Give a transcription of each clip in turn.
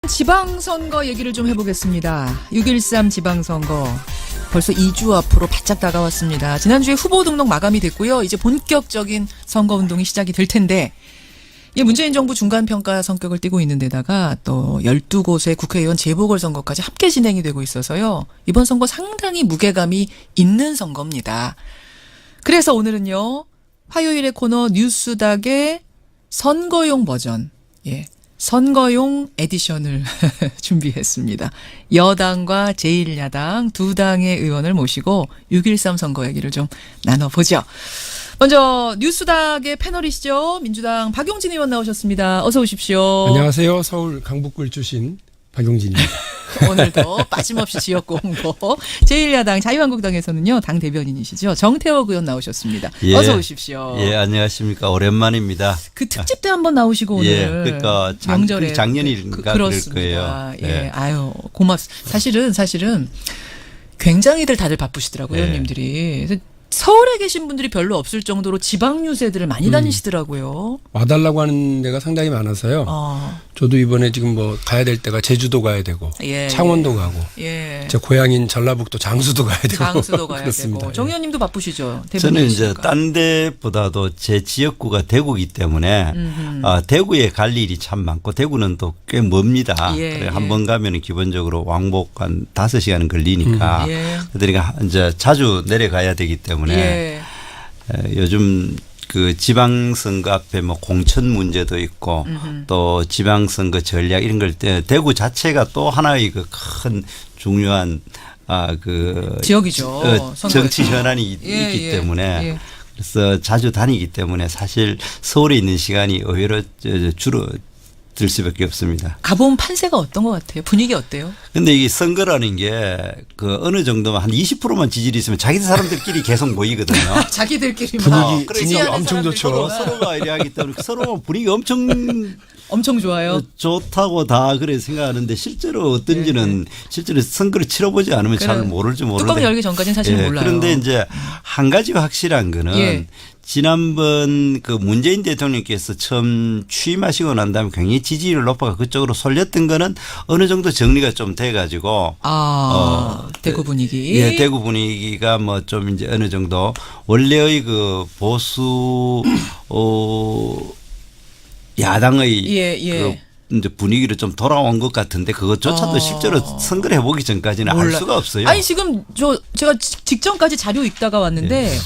지방선거 얘기를 좀 해보겠습니다. 6.13 지방선거 벌써 2주 앞으로 바짝 다가왔습니다. 지난주에 후보 등록 마감이 됐고요. 이제 본격적인 선거운동이 시작이 될 텐데 이 문재인 정부 중간평가 성격을 띠고 있는 데다가 또 12곳의 국회의원 재보궐선거까지 함께 진행이 되고 있어서요. 이번 선거 상당히 무게감이 있는 선거입니다. 그래서 오늘은요. 화요일의 코너 뉴스닥의 선거용 버전, 선거용 에디션을 준비했습니다. 여당과 제1야당 두 당의 의원을 모시고 6.13 선거 얘기를 좀 나눠보죠. 먼저 뉴스닥의 패널이시죠. 민주당 박용진 의원 나오셨습니다. 어서 오십시오. 안녕하세요. 서울 강북구를 출신 박용진입니다. 오늘도 빠짐없이 지역구 홍보. 제1야당 자유한국당에서는요. 당 대변인이시죠. 정태욱 의원 나오셨습니다. 어서 오십시오. 예, 안녕하십니까. 오랜만입니다. 그 특집 때 한번 나오시고 오늘. 예, 그러니까 명절에 작년인가 그럴 거예요. 예, 아유 고맙습니다. 사실은 굉장히들 다들 바쁘시더라고요, 의원님들이. 그래서 서울에 계신 분들이 별로 없을 정도로 지방 유세들을 많이 다니시더라고요. 와달라고 하는 데가 상당히 많아서요. 저도 이번에 지금 뭐 가야 될 때가 제주도 가야 되고 창원도 가고 제 고향인 전라북도 장수도 가야 되고 장수도 가야 그렇습니다. 되고. 정 의원님도 바쁘시죠? 저는 이제 딴 데보다도 제 지역구가 대구이기 때문에 대구에 갈 일이 참 많고 대구는 또 꽤 멉니다. 그래 한 번 가면 기본적으로 왕복 한 5시간은 걸리니까 그러니까 이제 자주 내려가야 되기 때문에 요즘 그 지방선거 앞에 뭐 공천 문제도 있고 또 지방선거 전략 이런 걸 때 대구 자체가 또 하나의 그 큰 중요한 그 지역이죠. 정치 현안이 있기 때문에 그래서 자주 다니기 때문에 사실 서울에 있는 시간이 의외로 줄어들 수밖에 없습니다. 가본 판세가 어떤 것 같아요? 분위기 어때요? 근데 이게 선거라는 게 그 어느 정도만 한 20%만 지지율이 있으면 자기들 사람들끼리 계속 모이거든요. 자기들끼리만. 분위기 엄청 좋죠. 서로가 이래하기 때문에 서로 분위기 엄청 좋아요. 좋다고 다 그래 생각하는데 실제로 어떤지는 실제로 선거를 치러보지 않으면 잘 모르는데 뚜껑 열기 전까지는 사실 몰라요. 그런데 이제 한 가지가 확실한 거는 지난번 그 문재인 대통령께서 처음 취임하시고 난 다음에 굉장히 지지율을 높아가 그쪽으로 쏠렸던 거는 어느 정도 정리가 좀 돼가지고 대구 분위기. 대구 분위기가 뭐 좀 이제 어느 정도 원래의 그 보수 야당의 그 이제 분위기로 좀 돌아온 것 같은데 그것조차도 실제로 선거를 해보기 전까지는 알 수가 없어요. 아니 지금 제가 직전까지 자료 읽다가 왔는데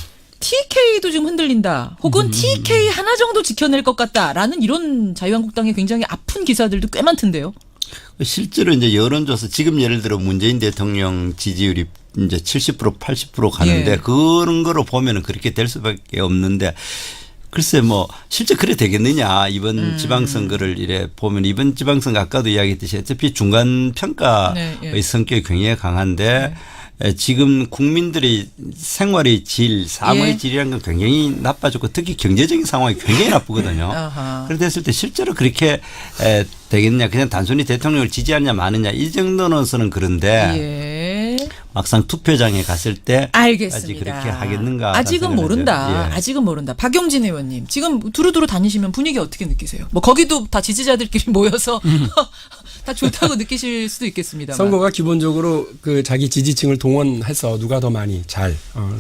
TK도 지금 흔들린다. 혹은 TK 하나 정도 지켜낼 것 같다라는 이런 자유한국당의 굉장히 아픈 기사들도 꽤 많던데요. 실제로 이제 여론조사 지금 예를 들어 문재인 대통령 지지율이 이제 70% 80% 가는데 그런 거로 보면은 그렇게 될 수밖에 없는데 글쎄 뭐 실제 그래 되겠느냐 이번 지방선거를 이래 보면 이번 지방선거 아까도 이야기했듯이 어차피 중간평가의 성격이 굉장히 강한데 지금 국민들의 생활의 질, 삶의 질이라는 건 굉장히 나빠졌고 특히 경제적인 상황이 굉장히 나쁘거든요. 그렇게 됐을 때 실제로 그렇게 되겠냐 그냥 단순히 대통령을 지지하느냐 마느냐 이 정도는서는 그런데 막상 투표장에 갔을 때 알겠습니다. 아직 그렇게 하겠는가. 아직은 모른다. 아직은 모른다. 박용진 의원님 지금 두루두루 다니시면 분위기 어떻게 느끼세요? 뭐 거기도 다 지지자들끼리 모여서 다 좋다고 느끼실 수도 있겠습니다. 선거가 기본적으로 그 자기 지지층을 동원해서 누가 더 많이 잘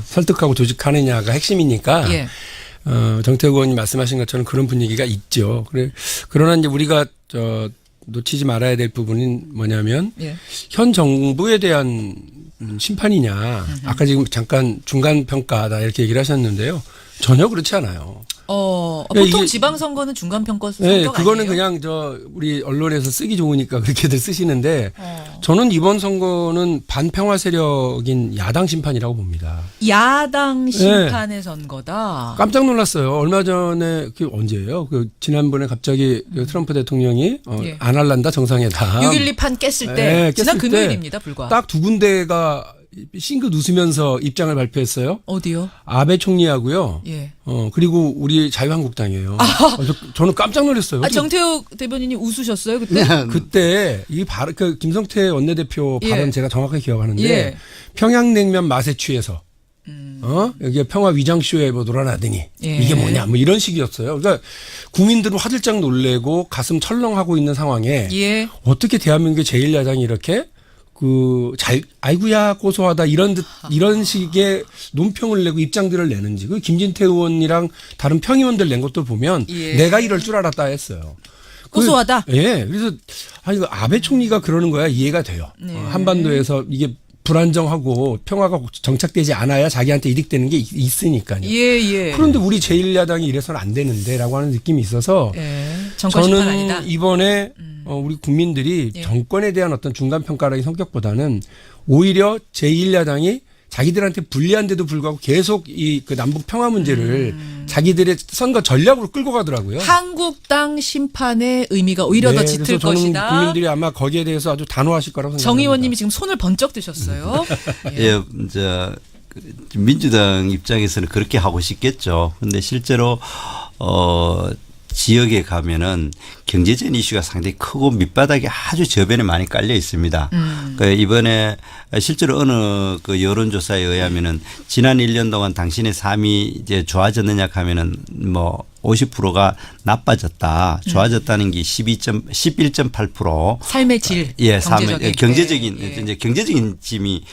설득하고 조직하느냐가 핵심이니까 정태욱 의원님 말씀하신 것처럼 그런 분위기가 있죠. 그러나 이제 우리가 놓치지 말아야 될 부분은 뭐냐면 현 정부에 대한 심판이냐. 아까 지금 잠깐 중간평가다 이렇게 얘기를 하셨는데요. 전혀 그렇지 않아요. 보통 지방선거는 중간평가 성격 그거는 아니에요? 그냥 우리 언론에서 쓰기 좋으니까 그렇게들 쓰시는데 저는 이번 선거는 반평화 세력인 야당 심판이라고 봅니다. 야당 심판의 선거다. 깜짝 놀랐어요. 얼마 전에 그 언제예요? 그 지난번에 갑자기 트럼프 대통령이 안 할란다 정상회담. 6.12 판 깼을 때 지난 금요일입니다. 불과. 딱 두 군데가 싱긋 웃으면서 입장을 발표했어요. 어디요? 아베 총리하고요. 그리고 우리 자유한국당이에요. 저는 깜짝 놀랐어요. 정태욱 대변인님 웃으셨어요 그때? 그때 이 김성태 원내대표 발언 제가 정확하게 기억하는데 평양냉면 맛에 취해서 여기 평화 위장쇼에 뭐 놀아나더니 예. 이게 뭐냐 뭐 이런 식이었어요. 그러니까 국민들은 화들짝 놀래고 가슴 철렁하고 있는 상황에 예. 어떻게 대한민국의 제1야당이 이렇게 아이고야 고소하다 이런 식의 논평을 내고 입장들을 내는지 그 김진태 의원이랑 다른 평의원들 낸 것도 보면 예. 내가 이럴 줄 알았다 했어요. 고소하다. 예. 그래서 이거 아베 총리가 그러는 거야 이해가 돼요. 네. 한반도에서 이게 불안정하고 평화가 정착되지 않아야 자기한테 이득되는 게 있으니까요. 예. 그런데 우리 제1야당이 이래서는 안 되는데라고 하는 느낌이 있어서 예. 정권 심판 저는 아니다. 이번에 우리 국민들이 예. 정권에 대한 어떤 중간 평가라는 성격보다는 오히려 제1야당이 자기들한테 불리한데도 불구하고 계속 그 남북 평화 문제를 자기들의 선거 전략으로 끌고 가더라고요. 한국당 심판의 의미가 오히려 더 짙을 그래서 저는 것이다. 국민들이 아마 거기에 대해서 아주 단호하실 거라고 생각합니다. 정 의원님이 지금 손을 번쩍 드셨어요. 예, 이제 민주당 입장에서는 그렇게 하고 싶겠죠. 근데 실제로 지역에 가면은 경제적인 이슈가 상당히 크고 밑바닥에 아주 저변에 많이 깔려 있습니다. 이번에 실제로 어느 그 여론조사에 의하면은 지난 1년 동안 당신의 삶이 이제 좋아졌느냐 하면은 뭐 50%가 나빠졌다. 좋아졌다는 게 11.8%. 삶의 질. 예, 경제적인. 이제 경제적인 짐이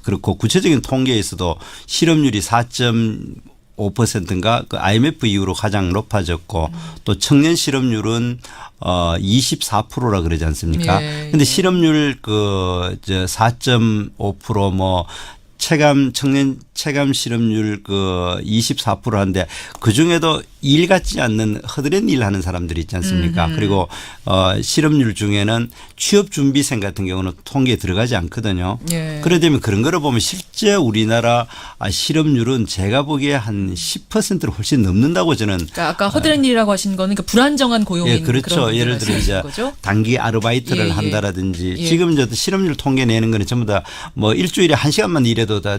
그렇고 구체적인 통계에서도 실업률이 4.5%인가 그 IMF 이후로 가장 높아졌고 또 청년 실업률은 24%라 그러지 않습니까? 예, 근데 실업률 4.5% 뭐 청년 체감 실업률 24%인데 그 중에도 일 같지 않는 허드렛 일 하는 사람들이 있지 않습니까? 그리고 실업률 중에는 취업 준비생 같은 경우는 통계에 들어가지 않거든요. 예. 그래 되면 그런 거를 보면 실제 우리나라 실업률은 제가 보기에 한 10%를 훨씬 넘는다고 저는. 그러니까 아까 허드렛 일이라고 하신 거는 그러니까 불안정한 고용인 예, 그렇죠. 그런 예를 들어 이제 거죠? 단기 아르바이트를 예, 예. 한다라든지 예. 지금 이제 실업률 통계 내는 거는 전부 다 뭐 일주일에 1시간만 일해도 다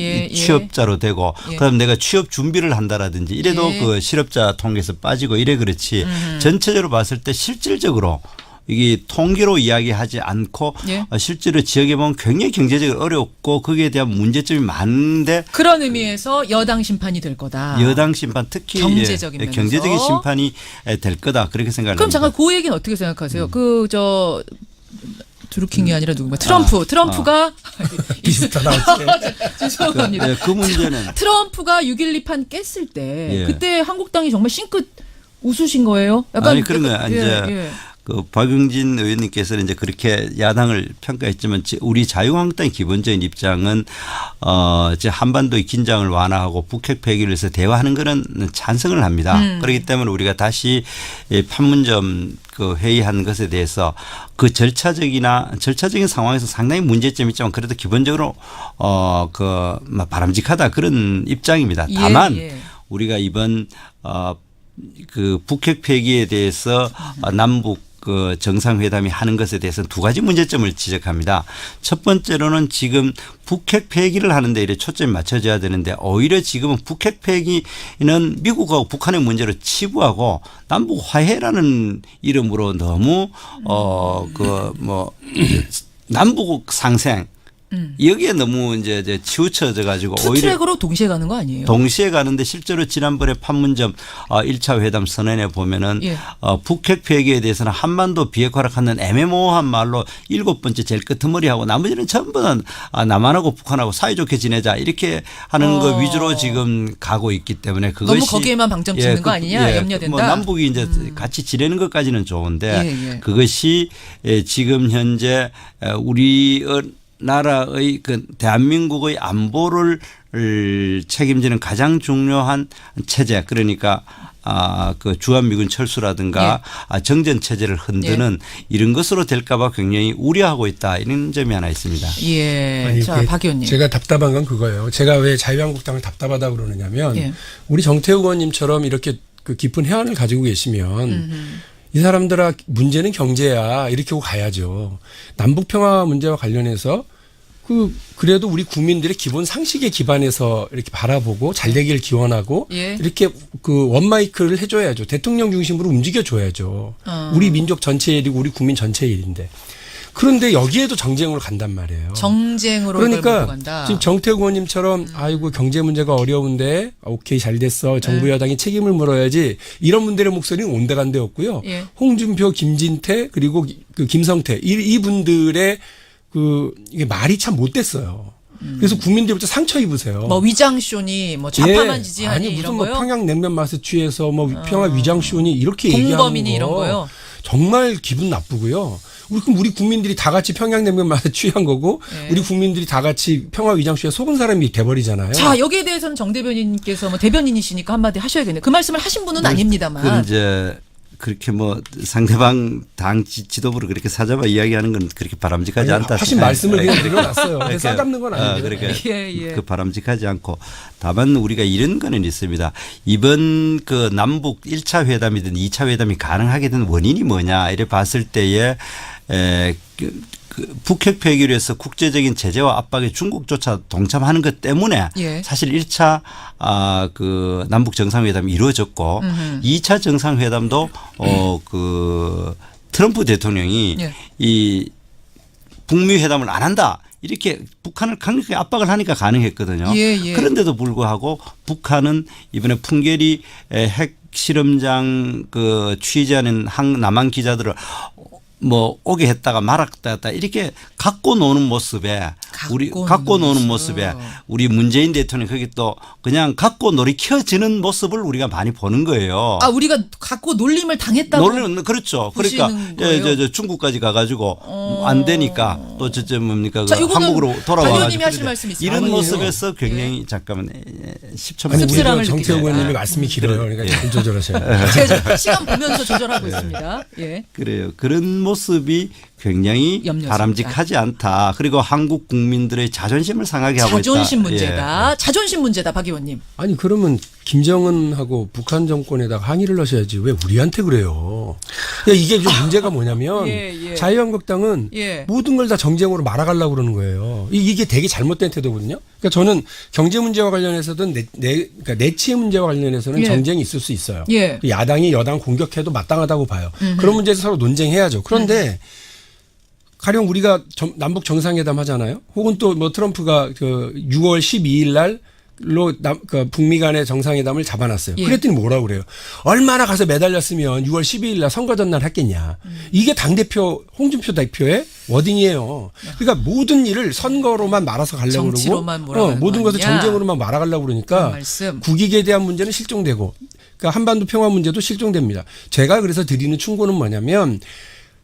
예, 취업자로 되고 예. 그다음 내가 취업 준비를 한다라든지 이래도 예. 그 실업자 통계에서 빠지고 이래 그렇지 전체적으로 봤을 때 실질적으로 이게 통계로 이야기하지 않고 예. 실제로 지역에 보면 굉장히 경제적으로 어렵고 거기에 대한 문제점이 많은데 그런 의미에서 여당 심판이 될 거다. 여당 심판 특히 경제적인 면에서. 경제적인 심판이 될 거다 그렇게 생각합니다. 그럼 잠깐 그 얘기는 어떻게 생각하세요? 드루킹이 아니라 누구야? 트럼프가 비슷하다. 죄송합니다. 그 문제는 트럼프가 6.12 판 깼을 때 예. 그때 한국당이 정말 싱긋 웃으신 거예요? 약간 아니 그런 거야. 예, 이제 예. 그 박용진 의원님께서는 이제 그렇게 야당을 평가했지만 우리 자유한국당의 기본적인 입장은 이제 한반도의 긴장을 완화하고 북핵 폐기를 해서 대화하는 거는 찬성을 합니다. 그렇기 때문에 우리가 다시 판문점 그 회의한 것에 대해서 그 절차적인 상황에서 상당히 문제점이 있지만 그래도 기본적으로 바람직하다 그런 입장입니다. 다만 예. 우리가 이번 그 북핵 폐기에 대해서 남북 그 정상회담이 하는 것에 대해서는 두 가지 문제점을 지적합니다. 첫 번째로는 지금 북핵 폐기를 하는데 이래 초점이 맞춰져야 되는데 오히려 지금은 북핵 폐기는 미국하고 북한의 문제로 치부하고 남북 화해라는 이름으로 너무 남북 상생 여기에 너무 이제 치우쳐져 가지고 투 트랙으로 동시에 가는 거 아니에요? 동시에 가는데 실제로 지난번에 판문점 1차 회담 선언에 보면은 예. 북핵 폐기에 대해서는 한반도 비핵화락하는 애매모호한 말로 7번째 제일 끄트머리하고 나머지는 전부 다 남한하고 북한하고 사이좋게 지내자 이렇게 하는 거 위주로 지금 가고 있기 때문에 그것이 너무 거기에만 방점 찍는 거 아니냐 염려된다. 뭐 남북이 이제 같이 지내는 것까지는 좋은데 예. 그것이 지금 현재 우리 나라의 그 대한민국의 안보를 책임지는 가장 중요한 체제 그러니까 그 주한미군 철수라든가 정전 체제를 흔드는 이런 것으로 될까봐 굉장히 우려하고 있다 이런 점이 하나 있습니다. 예. 아니, 자, 박 의원님. 제가 답답한 건 그거예요. 제가 왜 자유한국당을 답답하다 그러느냐면 예. 우리 정태욱 의원님처럼 이렇게 그 깊은 해안을 가지고 계시면 이 사람들아 문제는 경제야 이렇게 하고 가야죠. 남북 평화 문제와 관련해서 그래도 우리 국민들의 기본 상식에 기반해서 이렇게 바라보고 잘 되기를 기원하고 예. 이렇게 그 원마이크를 해줘야죠. 대통령 중심으로 움직여줘야죠. 우리 민족 전체의 일이고 우리 국민 전체의 일인데 그런데 여기에도 정쟁으로 간단 말이에요. 정쟁으로 이걸 그러니까 몰고 간다. 지금 정태국 의원님처럼 아이고 경제 문제가 어려운데 오케이 잘 됐어. 정부 여당이 책임을 물어야지. 이런 분들의 목소리는 온데간데 없고요. 예. 홍준표, 김진태 그리고 그 김성태 이분들의 이게 말이 참 못됐어요. 그래서 국민들부터 상처 입으세요. 뭐 위장쇼니 뭐 좌파만 지지하니 아니 무슨 이런 뭐 거요? 평양 냉면 맛에 취해서 뭐 평화 위장쇼니 이렇게 얘기하는 공범이니 거 이런 거요? 정말 기분 나쁘고요. 우리 국민들이 다 같이 평양냉면 맛에 취한 거고 네. 우리 국민들이 다 같이 평화 위장쇼에 속은 사람이 돼버리잖아요. 자, 여기에 대해서는 정 대변인께서 뭐 대변인이시니까 한마디 하셔야겠네요. 그 말씀을 하신 분은 아닙니다만. 그 이제 그렇게 뭐 상대방 당 지도부를 그렇게 사잡아 이야기하는 건 그렇게 바람직하지 않다. 하신 말씀을 그냥 드려놨어요. 싸잡는 건 아니에요. 그러니까 예. 그 바람직하지 않고 다만 우리가 이런 거는 있습니다. 이번 그 남북 1차 회담이든 2차 회담이 가능하게 된 원인이 뭐냐 이래 봤을 때에 그 북핵 폐기로 해서 국제적인 제재와 압박에 중국조차 동참하는 것 때문에 예. 사실 1차 그 남북 정상회담이 이루어졌고 2차 정상회담도 그 트럼프 대통령이 예. 이 북미 회담을 안 한다. 이렇게 북한을 강력하게 압박을 하니까 가능했거든요. 예. 그런데도 불구하고 북한은 이번에 풍계리 핵 실험장 그 취재하는 남한 기자들을 뭐 오게 했다가 말았다 이렇게 갖고 노는 모습에 갖고 노는 모습에 우리 문재인 대통령이 거기 또 그냥 갖고 놀이켜지는 모습을 우리가 많이 보는 거예요. 아, 우리가 갖고 놀림을 당했다고. 놀리는 그렇죠. 그러니까 저 중국까지 가가지고 안 되니까 또 뭡니까 그 한국으로 돌아와가지고 하실 말씀 있어요. 이런 아니에요. 모습에서 굉장히 잠깐만 10초만 아니 씁쓸함을 우리 정태국 느끼죠. 의원님이 말씀이 길어요. 그러니까 잘 조절하셔야 돼요. 제가 시간 보면서 조절하고 있습니다. 예. 그래요. 그런 모습이 굉장히 염려스럽다. 바람직하지 않다. 그리고 한국 국민들의 자존심을 상하게 하고 있다. 자존심 문제다. 예. 자존심 문제다. 박 의원님. 아니 그러면 김정은하고 북한 정권에다가 항의를 하셔야지 왜 우리한테 그래요? 그러니까 이게 좀 문제가 뭐냐면 예. 자유한국당은 예. 모든 걸 다 정쟁으로 말아가려고 그러는 거예요. 이게 되게 잘못된 태도거든요. 그러니까 저는 경제 문제와 관련해서든 그러니까 내치 문제와 관련해서는 예. 정쟁이 있을 수 있어요. 예. 야당이 여당 공격해도 마땅하다고 봐요. 그런 문제에서 서로 논쟁해야죠. 그런데 가령 우리가 남북 정상회담 하잖아요. 혹은 또 뭐 트럼프가 그 6월 12일 날로 그 북미 간의 정상회담을 잡아놨어요. 예. 그랬더니 뭐라고 그래요. 얼마나 가서 매달렸으면 6월 12일 날 선거 전날 했겠냐. 이게 당대표 홍준표 대표의 워딩이에요. 그러니까 모든 일을 선거로만 말아서 가려고 정치로만 그러고 모든 것을 거냐. 정쟁으로만 말아가려고 그러니까 말씀. 국익에 대한 문제는 실종되고 그러니까 한반도 평화 문제도 실종됩니다. 제가 그래서 드리는 충고는 뭐냐면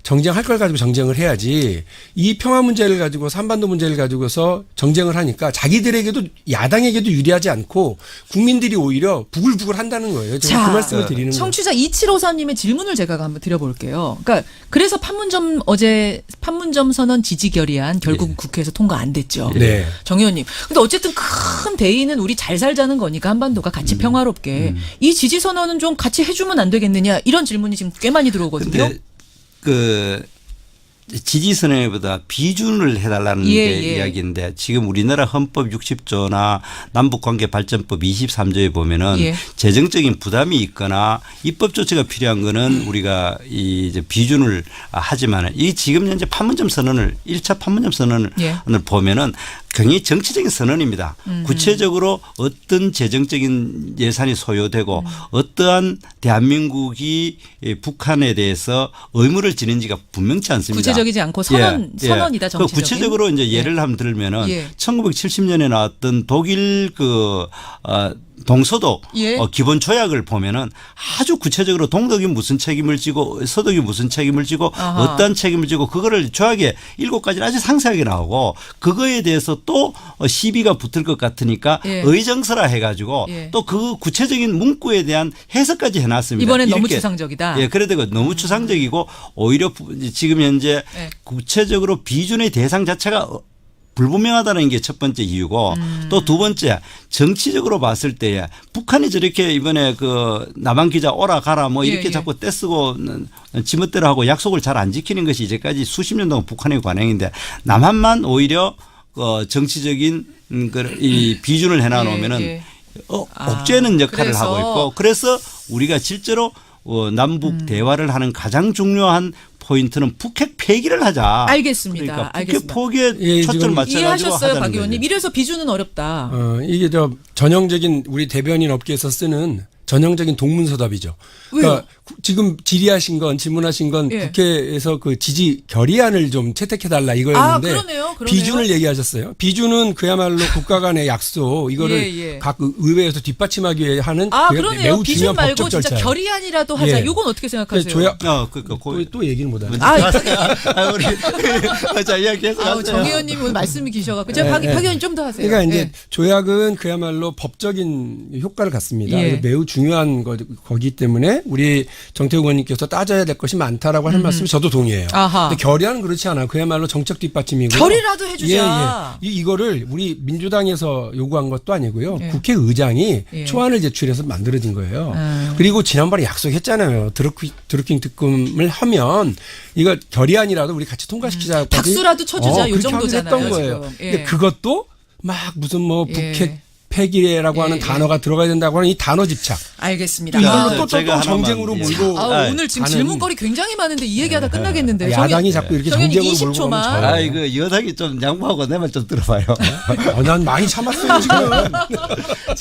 정쟁할 걸 가지고 정쟁을 해야지 이 평화 문제를 가지고 한반도 문제를 가지고서 정쟁을 하니까 자기들에게도 야당에게도 유리하지 않고 국민들이 오히려 부글부글 한다는 거예요. 제가 그 말씀을 드리는 거예요. 청취자 2754님의 질문을 제가 한번 드려볼게요. 그러니까 그래서 판문점 선언 지지 결의안 결국 국회에서 통과 안 됐죠. 네. 정 의원님. 근데 어쨌든 큰 대의는 우리 잘 살자는 거니까 한반도가 같이 평화롭게 이 지지 선언은 좀 같이 해주면 안 되겠느냐 이런 질문이 지금 꽤 많이 들어오거든요. 근데 그 지지선언보다 비준을 해달라는 게 이야기인데 지금 우리나라 헌법 60조나 남북관계발전법 23조에 보면은 재정적인 부담이 있거나 입법 조치가 필요한 거는 우리가 이제 비준을 하지만은 이 지금 현재 판문점 선언을 1차 판문점 선언을 보면은 굉장히 정치적인 선언입니다. 구체적으로 어떤 재정적인 예산이 소요되고 어떠한 대한민국이 북한에 대해서 의무를 지는지가 분명치 않습니다. 구체적이지 않고 선언이다 정치적인. 구체적으로 이제 예를 한번 들면은 1970년에 나왔던 독일 동서독 기본 조약을 보면은 아주 구체적으로 동독이 무슨 책임을 지고 서독이 무슨 책임을 지고 어떠한 책임을 지고 그거를 조약에 7가지를 아주 상세하게 나오고 그거에 대해서 또 시비가 붙을 것 같으니까 의정서라 해가지고 또 그 구체적인 문구에 대한 해석까지 해놨습니다. 이번엔 너무 추상적이다. 그래도 너무 추상적이고 오히려 지금 현재 구체적으로 비준의 대상 자체가 불분명하다는 게 첫 번째 이유고 또 두 번째 정치적으로 봤을 때에 북한이 저렇게 이번에 그 남한 기자 오라 가라 뭐 이렇게 자꾸 떼쓰고 지멋대로 하고 약속을 잘 안 지키는 것이 이제까지 수십 년 동안 북한의 관행인데 남한만 오히려 정치적인 이 비준을 해놔 놓으면은 옥죄는 역할을 하고 있고 그래서 우리가 실제로 남북 대화를 하는 가장 중요한 포인트는 북핵 폐기를 하자. 알겠습니다. 그러니까 북핵 알겠습니다. 포기에 예, 초점을 지금 맞춰가지고 이해하셨어요, 하자는 박 의원님. 거죠. 이래서 비주는 어렵다. 이게 전형적인 우리 대변인 업계에서 쓰는 전형적인 동문서답이죠. 그러니까 지금 질문하신 건 예. 국회에서 그 지지 결의안을 좀 채택해달라 이거였는데 그러네요. 비준을 얘기하셨어요. 비준은 그야말로 국가 간의 약속 이거를 예. 각 의회에서 뒷받침하기 위해 하는 그러네요. 매우 비준 중요한 말고 법적 진짜 절차예요. 결의안이라도 하자. 예. 요건 어떻게 생각하세요? 또 얘기를 못하네. 우리 자 이야기해서 정 하세요. 의원님 오늘 말씀이 기셔갖고 제가 박 의원님 좀 더 하세요. 그러니까 이제 예. 조약은 그야말로 법적인 효과를 갖습니다. 예. 그래서 매우 중요한 거기 때문에 우리 정태욱 의원님께서 따져야 될 것이 많다라고 하는 말씀이 저도 동의해요. 아하. 근데 결의안은 그렇지 않아요. 그야말로 정책 뒷받침이고. 결의라도 해주자. 이거를 우리 민주당에서 요구한 것도 아니고요. 예. 국회의장이 예. 초안을 제출해서 만들어진 거예요. 그리고 지난번에 약속했잖아요. 드루킹 특검을 하면 이거 결의안이라도 우리 같이 통과시키자까지. 박수라도 쳐주자. 요 그렇게 정도잖아요. 하기로 했던 거예요. 지금. 예. 근데 그것도 막 무슨 북핵 폐기라고 하는 예. 단어가 들어가야 된다고 하는 이 단어 집착. 알겠습니다. 이걸로 또 제가 정쟁으로 하나만, 몰고. 오늘 지금 질문거리 굉장히 많은데 이 얘기하다 끝나겠는데. 야당이 자꾸 이렇게 정쟁으로 몰고 20초만. 가면 이거 여당이 좀 양보하고 내 말 좀 들어봐요. 난 많이 참았어요 지금.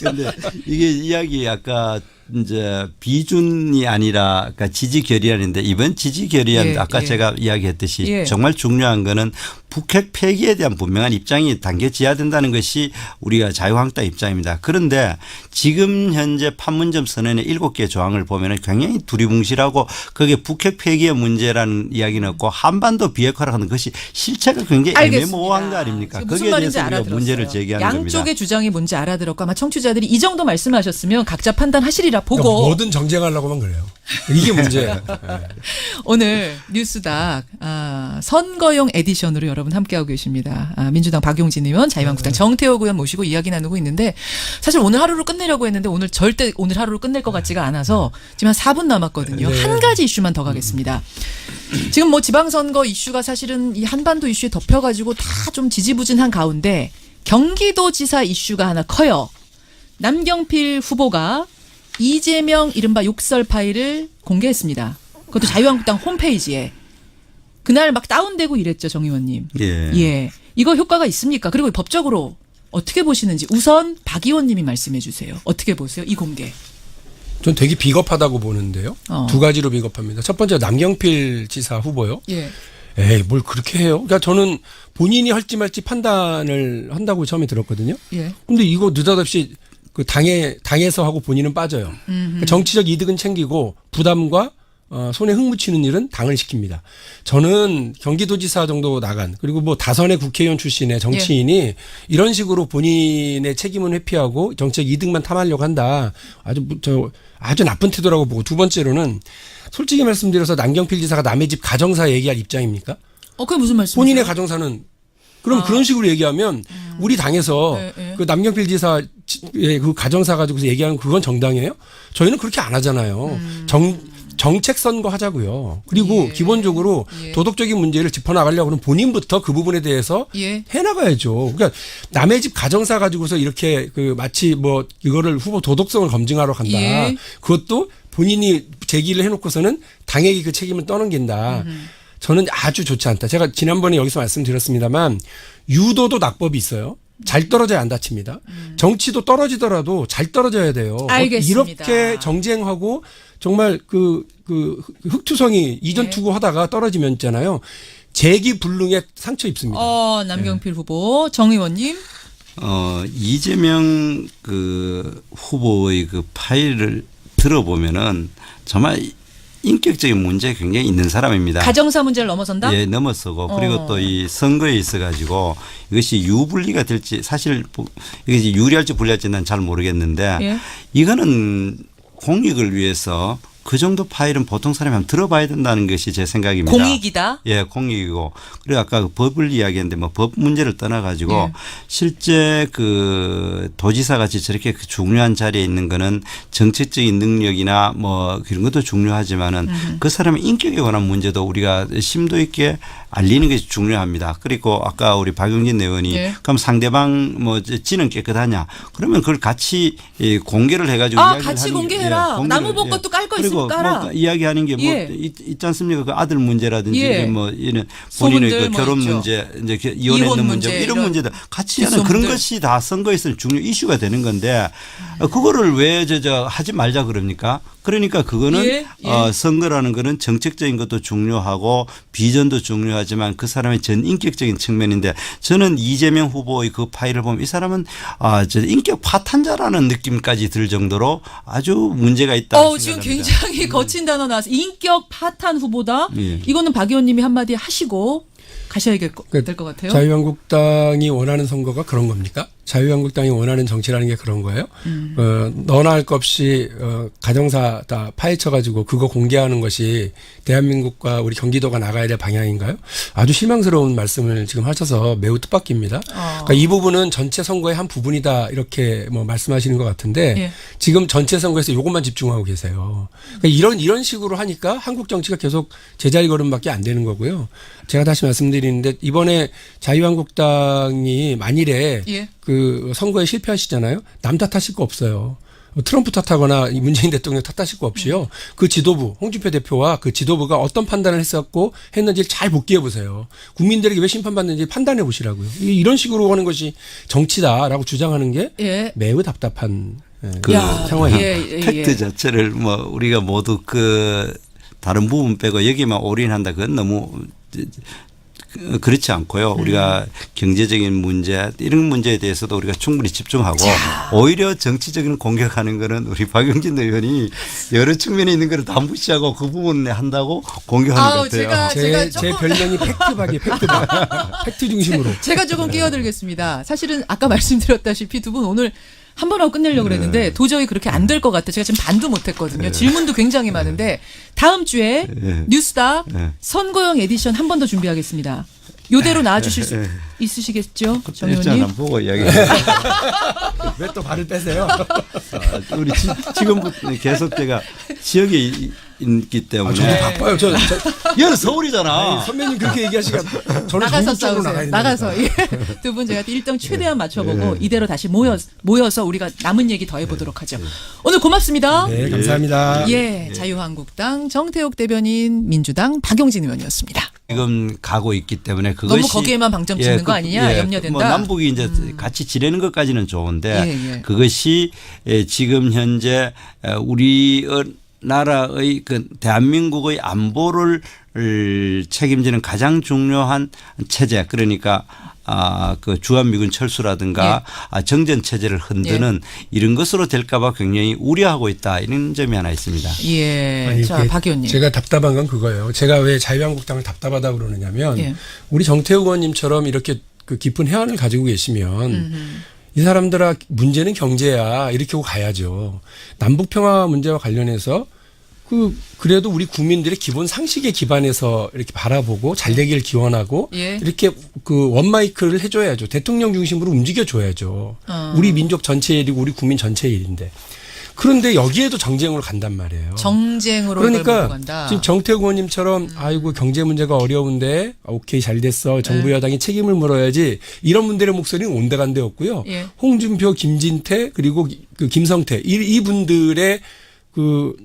근데 이게 이야기 아까 이제 비준이 아니라 그러니까 지지 결의안인데 이번 지지 결의안 아까 제가 이야기했듯이 정말 중요한 거는 북핵 폐기에 대한 분명한 입장이 당겨져야 된다는 것이 우리가 자유한국당 입장입니다. 그런데 지금 현재 판문점 선언의 7개 조항을 보면 굉장히 두리뭉실하고 거기에 북핵 폐기의 문제라는 이야기는 없고 한반도 비핵화라는 것이 실체가 굉장히 애매모호한 거 아닙니까? 무슨 거기에 말인지 대해서 우리가 알아들었어요. 문제를 제기하는 겁니다. 양쪽의 주장이 뭔지 알아들었고 아마 청취자들이 이 정도 말씀하셨으면 각자 판단하시리라 보고. 그러니까 뭐든 정쟁하려고만 그래요. 이게 문제예요. 오늘 뉴스닥 선거용 에디션으로 여러분 함께하고 계십니다. 민주당 박용진 의원, 자유한국당 정태욱 의원 모시고 이야기 나누고 있는데 사실 오늘 하루로 끝내려고 했는데 절대 오늘 하루로 끝낼 것 같지가 않아서 지금 한 4분 남았거든요. 한 가지 이슈만 더 가겠습니다. 지금 뭐 지방선거 이슈가 사실은 이 한반도 이슈에 덮여가지고 다 좀 지지부진한 가운데 경기도지사 이슈가 하나 커요. 남경필 후보가 이재명 이른바 욕설 파일을 공개했습니다. 그것도 자유한국당 홈페이지에. 그날 막 다운되고 이랬죠, 정 의원님. 예. 이거 효과가 있습니까? 그리고 법적으로 어떻게 보시는지 우선 박 의원님이 말씀해 주세요. 어떻게 보세요? 이 공개. 전 되게 비겁하다고 보는데요. 두 가지로 비겁합니다. 첫 번째 남경필 지사 후보요. 예. 에이, 뭘 그렇게 해요? 그러니까 저는 본인이 할지 말지 판단을 한다고 처음에 들었거든요. 예. 근데 이거 느닷없이 그 당에서 하고 본인은 빠져요. 그러니까 정치적 이득은 챙기고 부담과 손에 흙 묻히는 일은 당을 시킵니다. 저는 경기도지사 정도 나간 그리고 뭐 다선의 국회의원 출신의 정치인이 이런 식으로 본인의 책임은 회피하고 정치적 이득만 탐하려고 한다. 아주 나쁜 태도라고 보고 두 번째로는 솔직히 말씀드려서 남경필 지사가 남의 집 가정사 얘기할 입장입니까? 그게 무슨 말씀이세요? 본인의 가정사는 그럼 그런 식으로 얘기하면 우리 당에서 그 남경필 지사의 그 가정사 가지고서 얘기하는 그건 정당이에요? 저희는 그렇게 안 하잖아요. 정책 선거 하자고요. 그리고 기본적으로 도덕적인 문제를 짚어나가려고 하면 본인부터 그 부분에 대해서 해나가야죠. 그러니까 남의 집 가정사 가지고서 이렇게 그 마치 뭐 이거를 후보 도덕성을 검증하러 간다. 그것도 본인이 제기를 해놓고서는 당에게 그 책임을 떠넘긴다. 저는 아주 좋지 않다. 제가 지난번에 여기서 말씀드렸습니다만 유도도 낙법이 있어요. 잘 떨어져야 안 다칩니다. 정치도 떨어지더라도 잘 떨어져야 돼요. 알겠습니다. 이렇게 정쟁하고 정말 그 흑투성이 이전 투구하다가 떨어지면 있잖아요. 재기불능에 상처 입습니다. 남경필 후보, 정 의원님. 이재명 그 후보의 그 파일을 들어보면은 정말 인격적인 문제가 굉장히 있는 사람입니다. 가정사 문제를 넘어선다? 예, 넘어서고 그리고 또 이 선거에 있어 가지고 이것이 유불리가 될지 사실 이것이 유리할지 불리할지 난 잘 모르겠는데 이거는 공익을 위해서 그 정도 파일은 보통 사람이 한번 들어봐야 된다는 것이 제 생각입니다. 공익이다? 예, 공익이고. 그리고 아까 그 법을 이야기했는데 뭐 법 문제를 떠나가지고 실제 그 도지사 같이 저렇게 그 중요한 자리에 있는 거는 정책적인 능력이나 뭐 그런 것도 중요하지만은 그 사람의 인격에 관한 문제도 우리가 심도 있게 알리는 것이 중요합니다. 그리고 아까 우리 박용진 의원이 예. 그럼 상대방 뭐 지는 깨끗하냐? 그러면 그걸 같이 공개를 해가지고 이야기를 같이 하는 공개해라. 공개를, 나무 볼 것도 깔 거 그리고 있으면 깔아. 뭐 이야기하는 게 뭐 예. 있지 않습니까? 그 아들 문제라든지 예. 뭐 이런 본인의 소문들 그 뭐 결혼 있죠. 문제, 이제 이혼했는 문제 이런 이런 문제들 같이 하는 그런 뒷소문들. 것이 다 선거에서 중요 이슈가 되는 건데 그거를 왜 저 하지 말자 그럽니까? 그러니까 그거는 예, 예. 선거라는 거는 정책적인 것도 중요하고 비전도 중요하지만 그 사람의 전 인격적인 측면인데 저는 이재명 후보의 그 파일을 보면 이 사람은 저 인격 파탄자라는 느낌까지 들 정도로 아주 문제가 있다. 지금 굉장히 거친 단어 나왔어요. 인격 파탄 후보다. 예. 이거는 박 의원님이 한마디 하시고 가셔야 될 것 같아요. 자유한국당이 원하는 선거가 그런 겁니까? 자유한국당이 원하는 정치라는 게 그런 거예요? 너나 할 것 없이 가정사 다 파헤쳐가지고 그거 공개하는 것이 대한민국과 우리 경기도가 나가야 될 방향인가요? 아주 실망스러운 말씀을 지금 하셔서 매우 뜻밖입니다. 그러니까 이 부분은 전체 선거의 한 부분이다 이렇게 뭐 말씀하시는 것 같은데 예. 지금 전체 선거에서 이것만 집중하고 계세요. 그러니까 이런 식으로 하니까 한국 정치가 계속 제자리 걸음밖에 안 되는 거고요. 제가 다시 말씀드리는데 이번에 자유한국당이 만일에 예. 그 선거에 실패하시잖아요. 남 탓하실 거 없어요. 트럼프 탓하거나 문재인 대통령 탓하실 거 없이요. 그 지도부 홍준표 대표와 그 지도부가 어떤 판단을 했는지를 잘 복기해 보세요. 국민들에게 왜 심판받는지 판단해 보시라고요. 이런 식으로 하는 것이 정치다라고 주장하는 게 예. 매우 답답한 그 상황이에요. 팩트 자체를 뭐 우리가 모두 그 다른 부분 빼고 여기만 올인한다. 그건 너무 그렇지 않고요. 우리가 경제적인 문제 이런 문제에 대해서도 우리가 충분히 집중하고 오히려 정치적인 공격하는 거는 우리 박용진 의원이 여러 측면에 있는 걸 다 무시하고 그 부분에 한다고 공격하는 것 같아요. 제가 제 조금 별명이 팩트박이에요. 팩트박. 팩트 중심으로. 제가 조금 끼어들겠습니다. 사실은 아까 말씀드렸다시피 두 분 오늘 한 번 하고 끝내려고 그랬는데 도저히 그렇게 안 될 것 같아요. 제가 지금 반도 못했거든요. 질문도 굉장히 많은데 다음 주에 뉴스닥 선거용 에디션 한 번 더 준비하겠습니다. 요대로 나와주실 수 있으시겠죠? 정 일단 의원님? 안 보고 이야기. 왜 또 발을 빼세요? 우리 지금부터 계속 제가 지역에 있기 때문에. 저도 바빠요. 여기 서울이잖아. 아니, 선배님 그렇게 얘기하시니까 저는 나가서 전국적으로 나가야 싸우세요. 된다니까. 나가서. 예. 두 분 제가 일정 최대한 맞춰보고 이대로 다시 모여서 우리가 남은 얘기 더 해보도록 하죠. 오늘 고맙습니다. 네, 감사합니다. 예, 자유한국당 정태욱 대변인, 민주당 박용진 의원이었습니다. 지금 가고 있기 때문에 그것이 너무 거기에만 방점 짓는 거 아니냐 염려된다. 뭐 남북이 이제 같이 지내는 것까지는 좋은데 예. 그것이 지금 현재 우리 나라의 그 대한민국의 안보를 책임지는 가장 중요한 체제 그러니까 그 주한미군 철수라든가 정전 체제를 흔드는 이런 것으로 될까봐 굉장히 우려하고 있다 이런 점이 하나 있습니다. 예. 아니, 자, 박 의원님. 제가 답답한 건 그거예요. 제가 왜 자유한국당을 답답하다 그러느냐면 예. 우리 정태욱 의원님처럼 이렇게 그 깊은 해안을 가지고 계시면 이 사람들아 문제는 경제야 이렇게 하고 가야죠. 남북 평화 문제와 관련해서 그래도 우리 국민들의 기본 상식에 기반해서 이렇게 바라보고 잘 되기를 기원하고 예. 이렇게 그 원마이크를 해줘야죠. 대통령 중심으로 움직여줘야죠. 우리 민족 전체의 일이고 우리 국민 전체의 일인데. 그런데 여기에도 정쟁으로 간단 말이에요. 정쟁으로 이걸 몰고 그러니까 간다. 지금 정태욱 의원님처럼 아이고 경제 문제가 어려운데 오케이 잘 됐어. 정부 여당이 책임을 물어야지. 이런 분들의 목소리는 온데간데 없고요. 예. 홍준표, 김진태 그리고 그 김성태 이분들의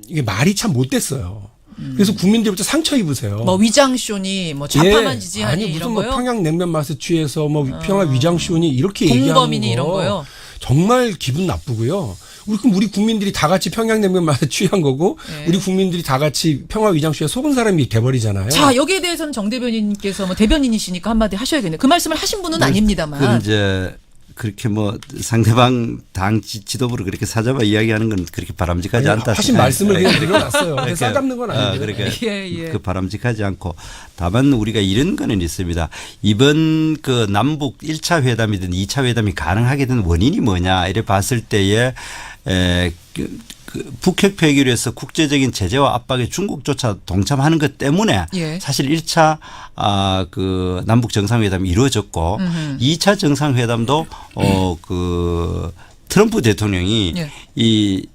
이게 말이 참 못됐어요. 그래서 국민들부터 상처 입으세요. 뭐 위장쇼니 뭐 좌파만 지지하니 아니 무슨 이런 뭐 거요? 평양냉면 맛에 취해서 뭐 평화 위장쇼니 이렇게 얘기하는 공범이니 거 이런 거요? 정말 기분 나쁘고요. 우리 국민들이 다 같이 평양냉면 맛에 취한 거고 우리 국민들이 다 같이 평화 위장쇼에 속은 사람이 돼버리잖아요. 자, 여기에 대해서는 정 대변인께서 뭐 대변인이시니까 한마디 하셔야겠네요. 그 말씀을 하신 분은 아닙니다만. 이제 그렇게 뭐 상대방 당 지도부를 그렇게 사잡아 이야기하는 건 그렇게 바람직하지 않다. 하신 말씀을 그냥 내려놨어요. 싸잡는 건 아니에요. 그러니까 예. 그 바람직하지 않고 다만 우리가 이런 거는 있습니다. 이번 그 남북 1차 회담이든 2차 회담이 가능하게 된 원인이 뭐냐 이래 봤을 때에 그 북핵 폐기로 해서 국제적인 제재와 압박에 중국조차 동참하는 것 때문에 사실 1차 그 남북 정상회담이 이루어졌고 2차 정상회담도 그 트럼프 대통령이 이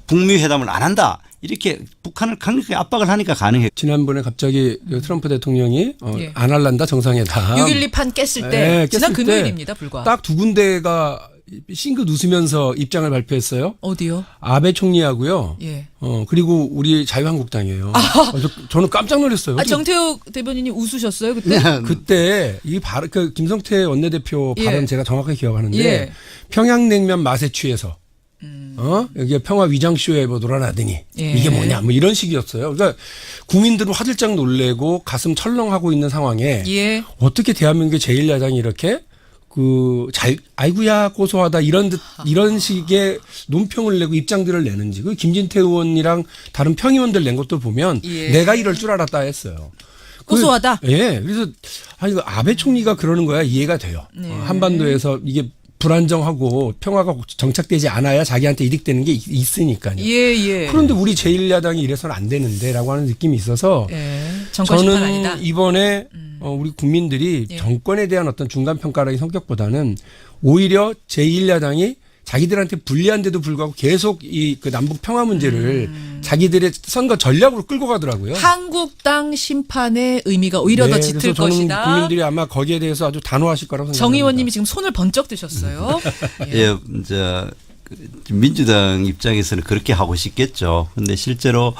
북미 회담을 안 한다. 이렇게 북한을 강력하게 압박을 하니까 가능해요. 지난번에 갑자기 트럼프 대통령이 예. 안 할란다 정상회담. 6.12 판 깼을 때 지난 금요일입니다. 불과. 딱 두 군데가 싱긋 웃으면서 입장을 발표했어요. 어디요? 아베 총리하고요. 예. 그리고 우리 자유한국당이에요. 저는 깜짝 놀랐어요. 정태욱 대변인이 웃으셨어요 그때? 그때 이 발언, 그 김성태 원내대표 예. 발언 제가 정확하게 기억하는데 예. 평양냉면 맛에 취해서 여기 평화 위장쇼에 뭐 놀아나더니 예. 이게 뭐냐 뭐 이런 식이었어요. 그러니까 국민들은 화들짝 놀래고 가슴 철렁하고 있는 상황에 예. 어떻게 대한민국의 제1야당이 이렇게 아이구야 고소하다 이런 식의 논평을 내고 입장들을 내는지 그 김진태 의원이랑 다른 평의원들 낸 것도 보면 예. 내가 이럴 줄 알았다 했어요. 고소하다. 예. 그래서 이거 아베 총리가 그러는 거야 이해가 돼요. 네. 한반도에서 이게 불안정하고 평화가 정착되지 않아야 자기한테 이득되는 게 있으니까요. 예. 그런데 우리 제1야당이 이래서는 안 되는데라고 하는 느낌이 있어서 예. 정권 심판 저는 아니다. 이번에 우리 국민들이 예. 정권에 대한 어떤 중간 평가라는 성격보다는 오히려 제1야당이 자기들한테 불리한데도 불구하고 계속 그 남북 평화 문제를 자기들의 선거 전략으로 끌고 가더라고요. 한국당 심판의 의미가 오히려 더 짙을 그래서 저는 것이다. 국민들이 아마 거기에 대해서 아주 단호하실 거라고 생각합니다. 정 의원님이 지금 손을 번쩍 드셨어요. 예, 이제 민주당 입장에서는 그렇게 하고 싶겠죠. 근데 실제로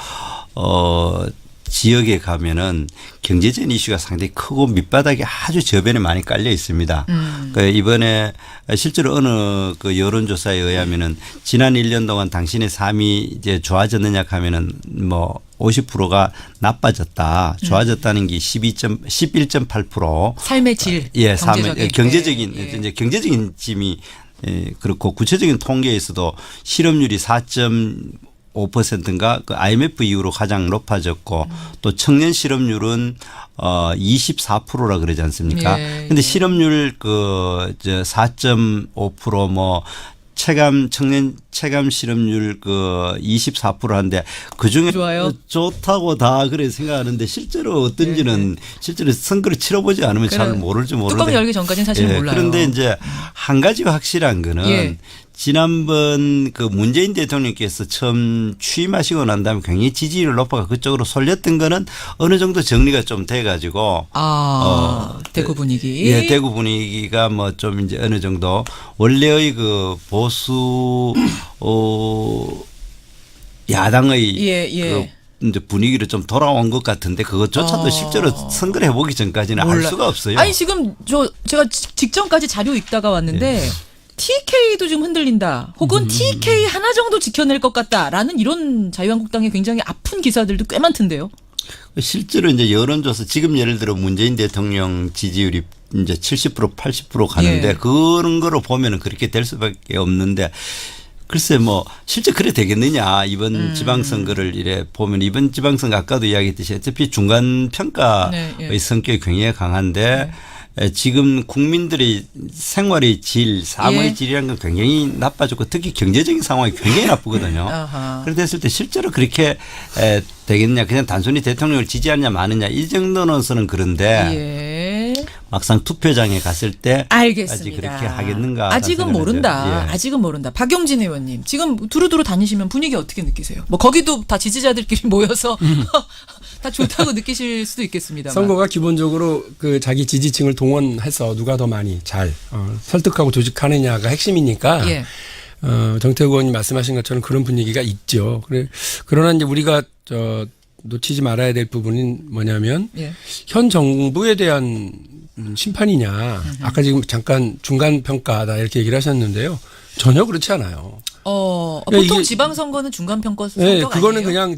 지역에 가면은 경제적인 이슈가 상당히 크고 밑바닥에 아주 저변에 많이 깔려 있습니다. 그러니까 이번에 실제로 어느 그 여론조사에 의하면은 지난 1년 동안 당신의 삶이 이제 좋아졌느냐 하면은 뭐 50%가 나빠졌다. 좋아졌다는 게 11.8%. 삶의 질. 예, 경제적인. 예. 이제 경제적인 짐이 그렇고 구체적인 통계에서도 실업률이 4.5%인가 그 IMF 이후로 가장 높아졌고 또 청년 실업률은 24%라 그러지 않습니까? 예. 근데 실업률 그 4.5% 청년 체감 실업률 24%인데 그 중에 좋아요. 좋다고 다 그래 생각하는데 실제로 어떤지는 실제로 선거를 치러보지 않으면 잘 모를지 모르는데 뚜껑 열기 전까지는 사실 몰라요. 그런데 이제 한 가지 확실한 거는 예. 지난번 그 문재인 대통령께서 처음 취임하시고 난 다음에 굉장히 지지율을 높아가 그쪽으로 쏠렸던 거는 어느 정도 정리가 좀 돼가지고 대구 분위기. 예, 대구 분위기가 뭐 좀 이제 어느 정도 원래의 그 보수 야당의 예. 그 이제 분위기로 좀 돌아온 것 같은데 그것조차도 실제로 선거를 해보기 전까지는 알 수가 없어요. 아니 지금 제가 직전까지 자료 읽다가 왔는데 TK도 지금 흔들린다. 혹은 TK 하나 정도 지켜낼 것 같다라는 이런 자유한국당의 굉장히 아픈 기사들도 꽤 많던데요. 실제로 이제 여론조사 지금 예를 들어 문재인 대통령 지지율이 이제 70% 80% 가는데 예. 그런 거로 보면은 그렇게 될 수밖에 없는데 글쎄 뭐 실제 그래 되겠느냐 이번 지방선거를 이래 보면 이번 지방선거 아까도 이야기했듯이 어차피 중간 평가의 성격이 굉장히 강한데 지금 국민들의 생활의 질, 삶의 질이라는 건 굉장히 나빠졌고 특히 경제적인 상황이 굉장히 나쁘거든요. 그렇게 됐을 때 실제로 그렇게 되겠냐 그냥 단순히 대통령을 지지하느냐 마느냐 이 정도는서는 그런데 막상 투표장에 갔을 때 알겠습니다. 그렇게 하겠는가 아직은 모른다. 아직은 모른다. 박용진 의원님 지금 두루두루 다니시면 분위기 어떻게 느끼세요? 뭐 거기도 다 지지자들끼리 모여서 다 좋다고 느끼실 수도 있겠습니다. 선거가 기본적으로 그 자기 지지층을 동원해서 누가 더 많이 잘 설득하고 조직하느냐가 핵심이니까 정태욱 의원님 말씀하신 것처럼 그런 분위기가 있죠. 그러나 이제 우리가 놓치지 말아야 될 부분은 뭐냐면 현 정부에 대한 심판이냐. 아까 지금 잠깐 중간 평가다 이렇게 얘기를 하셨는데요. 전혀 그렇지 않아요. 보통 지방선거는 중간평가 성격 네, 그거는 아니에요? 그냥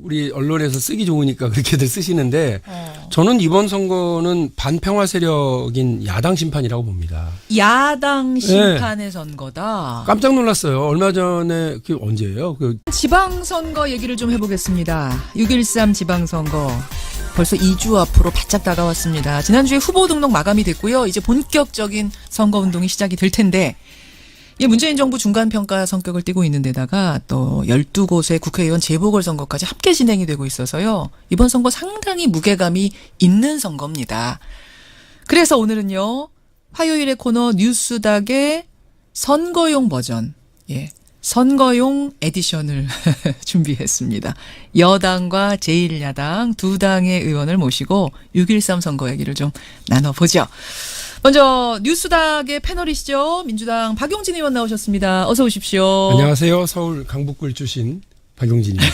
우리 언론에서 쓰기 좋으니까 그렇게들 쓰시는데 저는 이번 선거는 반평화 세력인 야당 심판이라고 봅니다. 야당 심판의 선거다. 깜짝 놀랐어요. 얼마 전에 그 언제예요? 지방선거 얘기를 좀 해보겠습니다. 6.13 지방선거 벌써 2주 앞으로 바짝 다가왔습니다. 지난주에 후보 등록 마감이 됐고요. 이제 본격적인 선거운동이 시작이 될 텐데 문재인 정부 중간평가 성격을 띠고 있는 데다가 또 12곳의 국회의원 재보궐선거까지 함께 진행이 되고 있어서요. 이번 선거 상당히 무게감이 있는 선거입니다. 그래서 오늘은요. 화요일의 코너 뉴스닥의 선거용 버전 선거용 에디션을 준비했습니다. 여당과 제1야당 두 당의 의원을 모시고 6.13 선거 얘기를 좀 나눠보죠. 먼저 뉴스닥의 패널이시죠. 민주당 박용진 의원 나오셨습니다. 어서 오십시오. 안녕하세요. 서울 강북구를 주신 박용진입니다.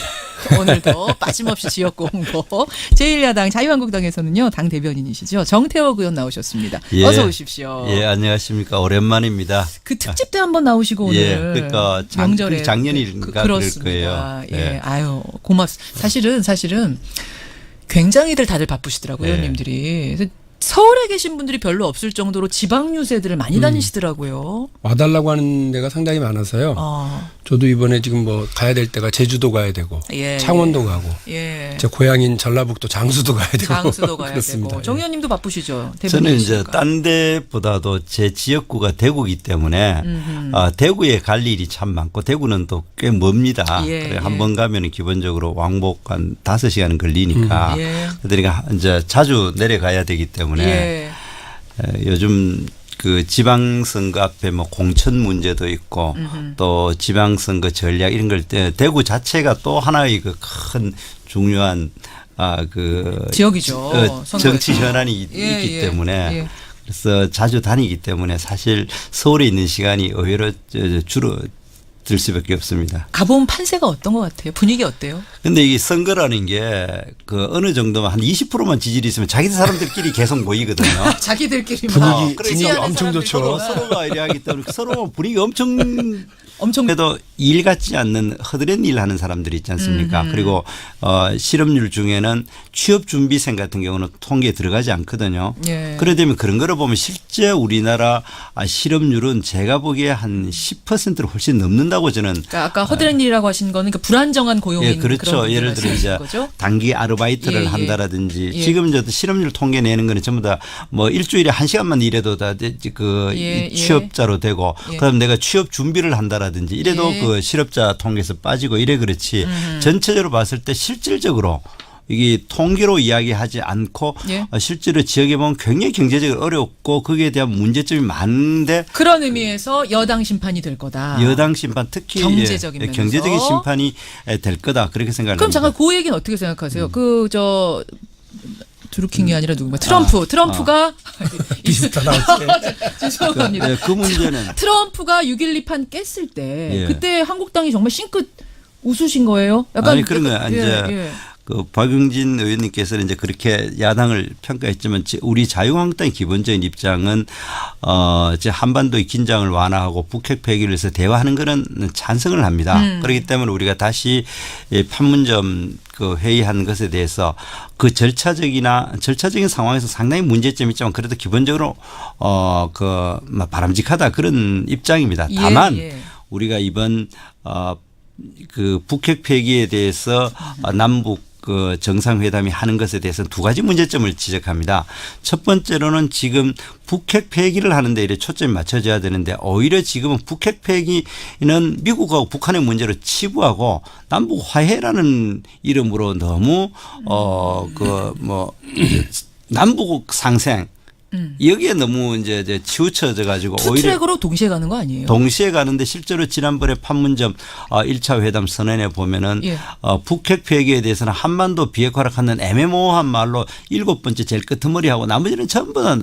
오늘도 빠짐없이 지역구 홍보. 제1야당 자유한국당에서는요. 당 대변인이시죠. 정태욱 의원 나오셨습니다. 예. 어서 오십시오. 예, 안녕하십니까. 오랜만입니다. 그 특집 때 한번 나오시고 오늘 예, 그러니까 명절에 작년인가 그럴 거예요. 예. 예. 아유, 사실은 굉장히들 다들 바쁘시더라고요, 예. 의원님들이. 그래서 서울에 계신 분들이 별로 없을 정도로 지방 유세들을 많이 다니시더라고요. 와달라고 하는 데가 상당히 많아서요. 저도 이번에 지금 뭐 가야 될 때가 제주도 가야 되고 예, 창원도 가고 예. 제 고향인 전라북도 장수도 가야 되고 장수도 가야 그렇습니다. 되고. 정 의원님도 바쁘시죠? 저는 이제 대변인이시니까. 딴 데보다도 제 지역구가 대구이기 때문에 대구에 갈 일이 참 많고 대구는 또 꽤 멉니다. 예, 그래 예. 한번 가면은 기본적으로 왕복 한 5시간 걸리니까 예. 그러니까 이제 자주 내려가야 되기 때문에 예. 요즘 그 지방선거 앞에 뭐 공천 문제도 있고 또 지방선거 전략 이런 걸 때 대구 자체가 또 하나의 그 큰 중요한 그 지역이죠. 정치 현안이 예, 있기 예, 때문에 예. 그래서 자주 다니기 때문에 사실 서울에 있는 시간이 의외로 줄어들 수밖에 없습니다. 가본 판세가 어떤 것 같아요? 분위기 어때요? 근데 이 선거라는 게 그 어느 정도만 한 20%만 지지율이 있으면 자기들 사람들끼리 계속 모이거든요. 자기들끼리 분위기 엄청 좋죠. 서로가 이래 하기 때문에 서로 분위기 엄청 엄청 그래도 일 같지 않는 허드렛 일 하는 사람들이 있지 않습니까? 그리고 실업률 중에는 취업 준비생 같은 경우는 통계에 들어가지 않거든요. 예. 그래 되면 그런 거를 보면 실제 우리나라 실업률은 제가 보기에 한 10%를 훨씬 넘는다고 저는. 그러니까 아까 허드렛 일이라고 하신 거는 그러니까 불안정한 고용인 예, 그렇죠. 그런 예를 들어 이제 거죠? 단기 아르바이트를 예, 예. 한다라든지 예. 지금 이제 실업률 통계 내는 거는 전부 다 뭐 일주일에 1시간만 일해도 다 그 예, 예. 취업자로 되고 예. 그럼 내가 취업 준비를 한다라든지 이래도 예. 그 실업자 통계에서 빠지고 이래 그렇지 전체적으로 봤을 때 실질적으로 이게 통계로 이야기하지 않고 예. 실제로 지역에 보면 굉장히 경제적으로 어렵고 거기에 대한 문제점이 많은데 그런 의미에서 여당 심판이 될 거다. 여당 심판 특히 경제적인 면에서. 경제적인 심판이 될 거다 그렇게 생각합니다. 그럼 잠깐 그 얘기는 어떻게 생각하세요? 드루킹이 아니라 누군가 트럼프가 비슷하다. 죄송합니다. 그 문제는 트럼프가 6.12판 깼을 때 예. 그때 한국당이 정말 싱긋 웃으신 거예요? 약간 아니 그런 거야. 예, 이제 예. 그 박용진 의원님께서는 이제 그렇게 야당을 평가했지만 우리 자유한국당의 기본적인 입장은 이제 한반도의 긴장을 완화하고 북핵 폐기를 해서 대화하는 거는 찬성을 합니다. 그렇기 때문에 우리가 다시 판문점 그 회의한 것에 대해서 그 절차적인 상황에서 상당히 문제점이 있지만 그래도 기본적으로 그 바람직하다 그런 입장입니다. 다만 예. 우리가 이번 그 북핵 폐기에 대해서 남북 그 정상회담이 하는 것에 대해서는 두 가지 문제점을 지적합니다. 첫 번째로는 지금 북핵 폐기를 하는데 이래 초점이 맞춰져야 되는데 오히려 지금은 북핵 폐기는 미국하고 북한의 문제로 치부하고 남북 화해라는 이름으로 너무 남북 상생 여기에 너무 이제 치우쳐져 가지고 투 트랙으로 동시에 가는 거 아니에요? 동시에 가는데 실제로 지난번에 판문점 1차 회담 선언에 보면은 예. 북핵 폐기에 대해서는 한반도 비핵화락하는 애매모호한 말로 7번째 제일 끄트머리하고 나머지는 전부 다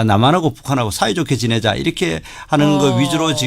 남한하고 북한하고 사이좋게 지내자 이렇게 하는 거 위주로 지금